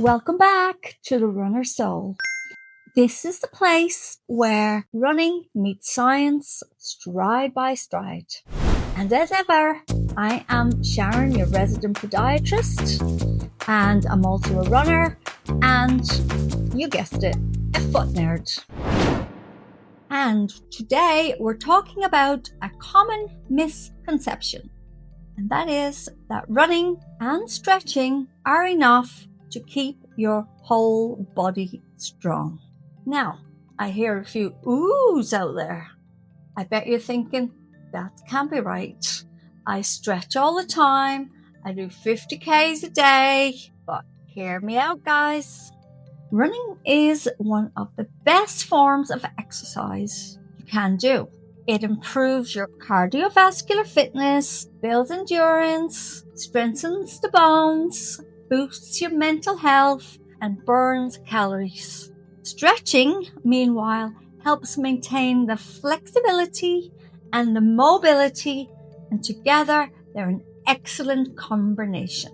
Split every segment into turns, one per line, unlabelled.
Welcome back to the Runner Soul. This is the place where running meets science stride by stride. And as ever, I am Sharon, your resident podiatrist, and I'm also a runner, and you guessed it, a foot nerd. And today we're talking about a common misconception, and that is that running and stretching are enough to keep your whole body strong. Now, I hear a few oohs out there. I bet you're thinking, that can't be right. I stretch all the time. I do 50 Ks a day. But hear me out, guys. Running is one of the best forms of exercise you can do. It improves your cardiovascular fitness, builds endurance, strengthens the bones, boosts your mental health, and burns calories. Stretching, meanwhile, helps maintain the flexibility and the mobility, and together they're an excellent combination.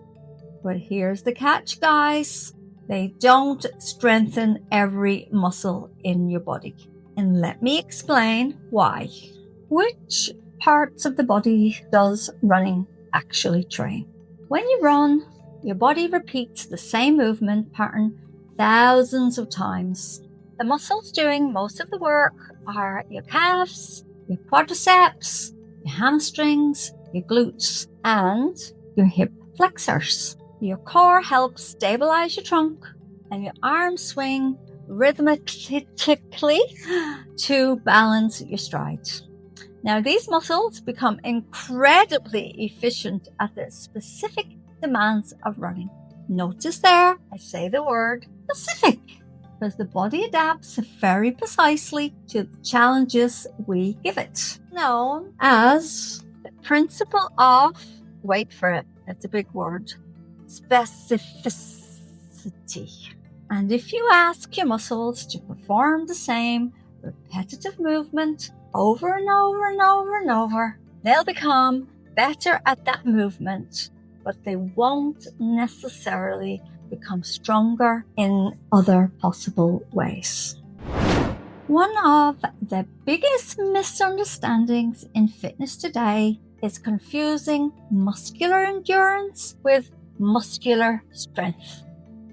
But here's the catch, guys. They don't strengthen every muscle in your body. And let me explain why. Which parts of the body does running actually train? When you run, your body repeats the same movement pattern thousands of times. The muscles doing most of the work are your calves, your quadriceps, your hamstrings, your glutes, and your hip flexors. Your core helps stabilize your trunk, and your arms swing rhythmically to balance your stride. Now, these muscles become incredibly efficient at the specific demands of running. Notice there, I say the word specific, because the body adapts very precisely to the challenges we give it, known as the principle of, wait for it, it's a big word, specificity. And if you ask your muscles to perform the same repetitive movement over and over and over and over, they'll become better at that movement, but they won't necessarily become stronger in other possible ways. One of the biggest misunderstandings in fitness today is confusing muscular endurance with muscular strength.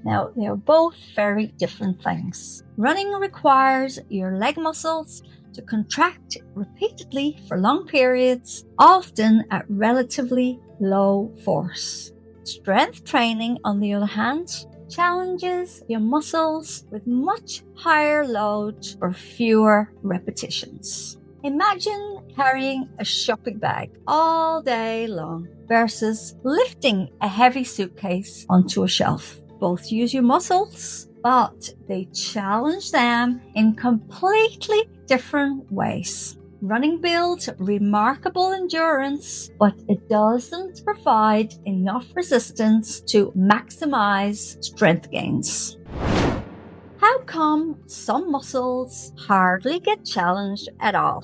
Now, they are both very different things. Running requires your leg muscles to contract repeatedly for long periods, often at relatively low force. Strength training, on the other hand, challenges your muscles with much higher load for fewer repetitions. Imagine carrying a shopping bag all day long versus lifting a heavy suitcase onto a shelf. Both use your muscles, but they challenge them in completely different ways. Running builds remarkable endurance, but it doesn't provide enough resistance to maximize strength gains. How come some muscles hardly get challenged at all?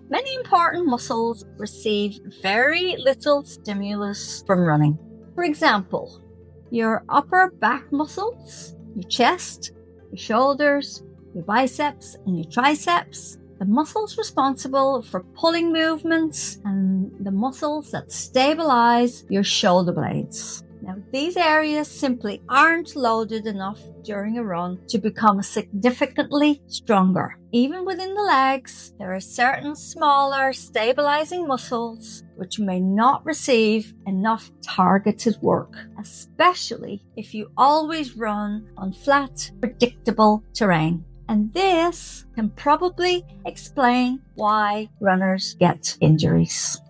Many important muscles receive very little stimulus from running. For example, your upper back muscles, your chest, your shoulders, your biceps, and your triceps, the muscles responsible for pulling movements, and the muscles that stabilize your shoulder blades. Now, these areas simply aren't loaded enough during a run to become significantly stronger. Even within the legs, there are certain smaller stabilizing muscles which may not receive enough targeted work, especially if you always run on flat, predictable terrain. And this can probably explain why runners get injuries.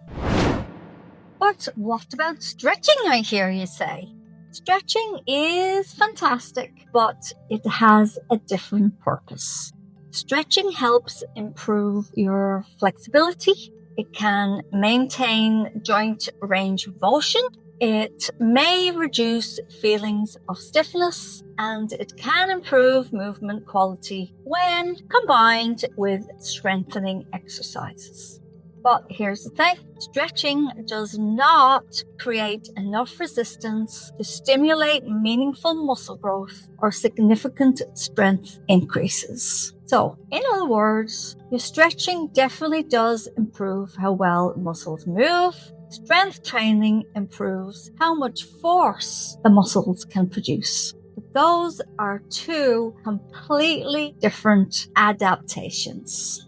But what about stretching, I hear you say? Stretching is fantastic, but it has a different purpose. Stretching helps improve your flexibility. It can maintain joint range of motion. It may reduce feelings of stiffness, and it can improve movement quality when combined with strengthening exercises. But here's the thing, stretching does not create enough resistance to stimulate meaningful muscle growth or significant strength increases. So, in other words, your stretching definitely does improve how well muscles move. Strength training improves how much force the muscles can produce. But those are two completely different adaptations.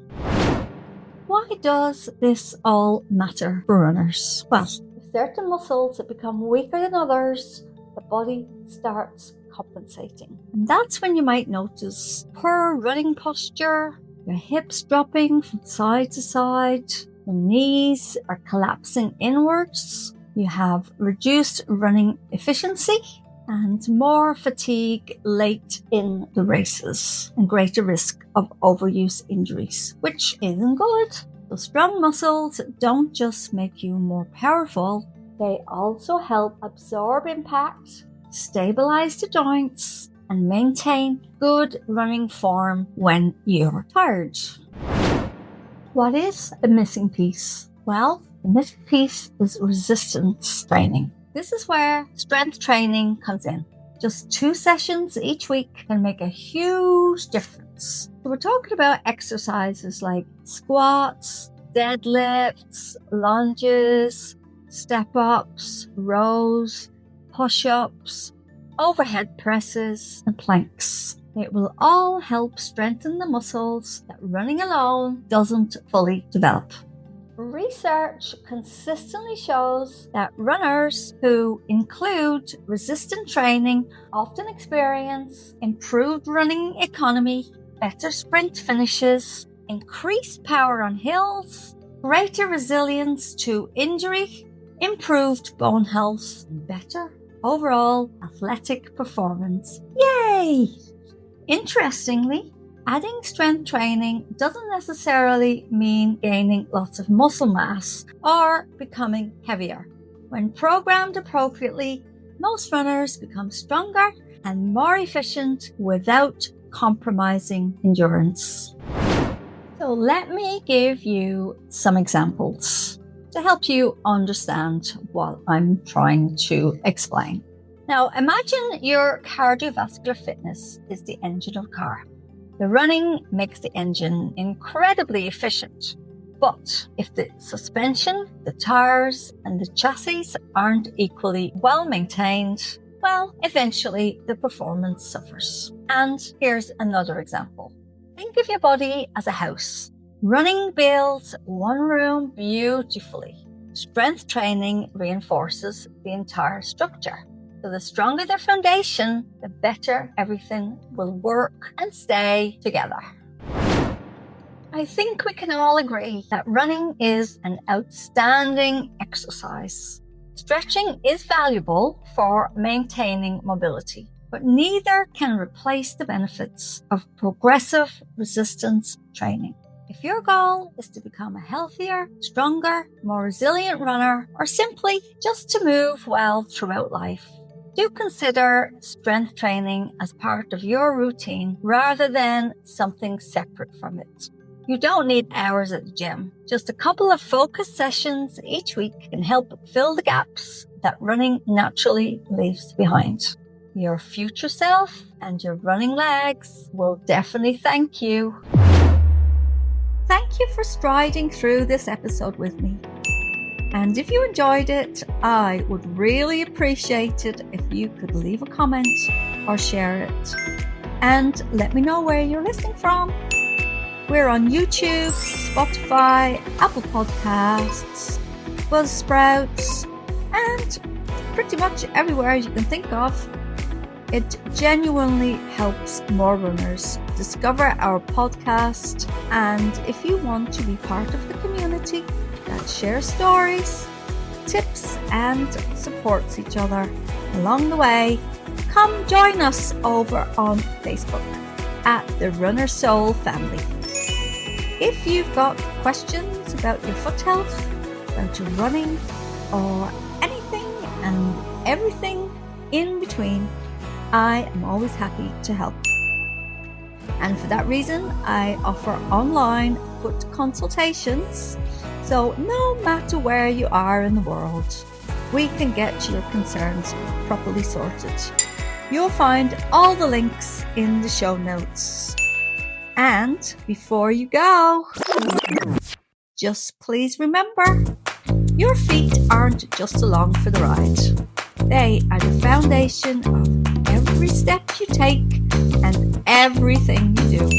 Why does this all matter for runners? Well, if certain muscles become weaker than others, the body starts compensating. And that's when you might notice poor running posture, your hips dropping from side to side, your knees are collapsing inwards, you have reduced running efficiency, and more fatigue late in the races and greater risk of overuse injuries, which isn't good. The strong muscles don't just make you more powerful, they also help absorb impact, stabilize the joints, and maintain good running form when you're tired. What is the missing piece? Well, the missing piece is resistance training. This is where strength training comes in. Just 2 sessions each week can make a huge difference. So we're talking about exercises like squats, deadlifts, lunges, step-ups, rows, push-ups, overhead presses, and planks. It will all help strengthen the muscles that running alone doesn't fully develop. Research consistently shows that runners who include resistance training often experience improved running economy, better sprint finishes, increased power on hills, greater resilience to injury, improved bone health, and better overall athletic performance. Yay! Interestingly, adding strength training doesn't necessarily mean gaining lots of muscle mass or becoming heavier. When programmed appropriately, most runners become stronger and more efficient without compromising endurance. So let me give you some examples to help you understand what I'm trying to explain. Now, imagine your cardiovascular fitness is the engine of a car. The running makes the engine incredibly efficient. But if the suspension, the tires, and the chassis aren't equally well maintained, well, eventually the performance suffers. And here's another example. Think of your body as a house. Running builds one room beautifully. Strength training reinforces the entire structure. So the stronger the foundation, the better everything will work and stay together. I think we can all agree that running is an outstanding exercise. Stretching is valuable for maintaining mobility, but neither can replace the benefits of progressive resistance training. If your goal is to become a healthier, stronger, more resilient runner, or simply just to move well throughout life, do consider strength training as part of your routine rather than something separate from it. You don't need hours at the gym. Just a couple of focused sessions each week can help fill the gaps that running naturally leaves behind. Your future self and your running legs will definitely thank you. Thank you for striding through this episode with me. And if you enjoyed it, I would really appreciate it if you could leave a comment or share it. And let me know where you're listening from. We're on YouTube, Spotify, Apple Podcasts, Buzzsprouts, and pretty much everywhere you can think of. It genuinely helps more runners discover our podcast. And if you want to be part of the community that shares stories, tips, and supports each other along the way, come join us over on Facebook at the Runner Soul family. If you've got questions about your foot health, about your running, or anything and everything in between, I am always happy to help. And for that reason, I offer online foot consultations So no matter where you are in the world, we can get your concerns properly sorted. You'll find all the links in the show notes. And before you go, just please remember, your feet aren't just along for the ride. They are the foundation of every step you take and everything you do.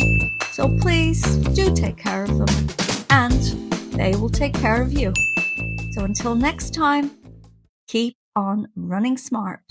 So please do take care of them, and they will take care of you. So until next time, keep on running smart.